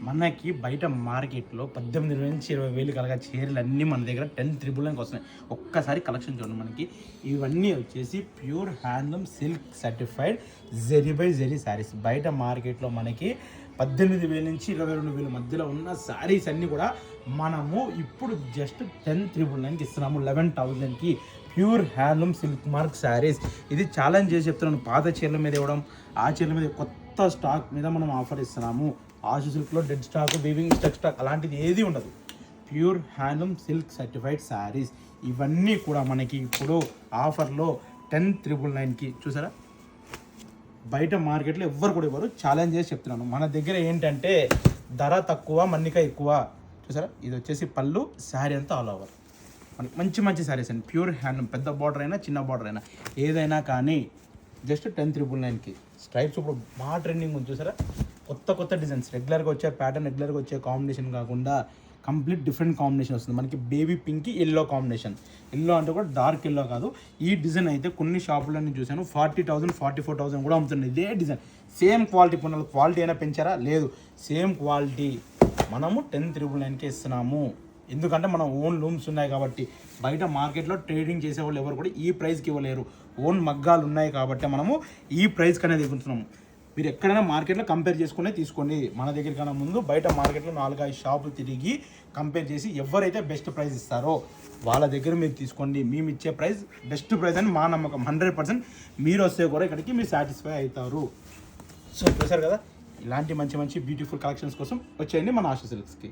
మనకి బయట మార్కెట్లో 18,000 నుంచి 20,000 కలగా చీరలు అన్నీ మన దగ్గర 10,999 వస్తున్నాయి. ఒక్కసారి కలెక్షన్ చూడండి. మనకి ఇవన్నీ వచ్చేసి pure handloom silk certified zari by zari sarees. బయట మార్కెట్లో మనకి 18,000 నుంచి 22,000 మధ్యలో ఉన్న శారీస్ అన్నీ కూడా మనము ఇప్పుడు జస్ట్ 10,999కి ఇస్తున్నాము. 11,000కి pure handloom silk mark sarees. ఇది ఛాలెంజ్ చేసి చెప్తున్నాను. పాత చీరల మీద ఇవ్వడం, ఆ చీరల మీద కొత్త స్టాక్ మీద మనం ఆఫర్ ఇస్తున్నాము. ఆశు సిల్క్లో డెడ్ స్టాక్, వీవింగ్ స్టాక్ అలాంటిది ఏది ఉండదు. Pure handloom silk certified saris ఇవన్నీ కూడా మనకి ఇప్పుడు ఆఫర్లో 10,999కి చూసారా. బయట మార్కెట్లో ఎవ్వరు కూడా ఇవ్వరు. ఛాలెంజ్ చేసి చెప్తున్నాను. మన దగ్గర ఏంటంటే ధర తక్కువ, మన్నిక ఎక్కువ. చూసారా, ఇది వచ్చేసి పళ్ళు, శారీ అంతా ఆల్ ఓవర్. మనకి మంచి మంచి శారీస్ అండి. ప్యూర్ హ్యాండ్లూమ్, పెద్ద బార్డర్ అయినా చిన్న బార్డర్ అయినా ఏదైనా కానీ జస్ట్ 10,999కి. స్ట్రైప్స్ ఇప్పుడు బాగా ట్రెండింగ్ ఉంది చూసారా. కొత్త కొత్త డిజైన్స్, రెగ్యులర్గా వచ్చే ప్యాటర్న్, రెగ్యులర్గా వచ్చే కాంబినేషన్ కాకుండా కంప్లీట్ డిఫరెంట్ కాంబినేషన్ వస్తుంది. మనకి బేబీ పింక్కి ఎల్లో కాంబినేషన్. ఎల్లో అంటే కూడా డార్క్ ఎల్లో కాదు. ఈ డిజైన్ అయితే కొన్ని షాపుల్లో నేను చూశాను 40,000, 44,000 కూడా అమ్ముతుంది. ఇదే డిజైన్ సేమ్ క్వాలిటీ. పొన్నాలు క్వాలిటీ అయినా పెంచారా? లేదు, సేమ్ క్వాలిటీ. మనము 10,999కి ఇస్తున్నాము. ఎందుకంటే మన ఓన్ లూమ్స్ ఉన్నాయి కాబట్టి. బయట మార్కెట్లో ట్రేడింగ్ చేసేవాళ్ళు ఎవరు కూడా ఈ ప్రైస్కి ఇవ్వలేరు. ఓన్ మగ్గాలు ఉన్నాయి కాబట్టి మనము ఈ ప్రైస్కి అనేది ఇస్తున్నాము. మీరు ఎక్కడైనా మార్కెట్లో కంపేర్ చేసుకునే తీసుకోండి. మన దగ్గర కన్నా ముందు బయట మార్కెట్లో 4-5 షాపులు తిరిగి కంపేర్ చేసి ఎవరైతే బెస్ట్ ప్రైస్ ఇస్తారో వాళ్ళ దగ్గర మీరు తీసుకోండి. మేము ఇచ్చే ప్రైస్ బెస్ట్ ప్రైస్ అని మా నమ్మకం. 100% మీరు వస్తే కూడా ఇక్కడికి మీరు సాటిస్ఫై అవుతారు. సో చూసారు కదా, ఇలాంటి మంచి మంచి బ్యూటిఫుల్ కలెక్షన్స్ కోసం వచ్చేయండి మన ఆశు సిల్క్స్కి.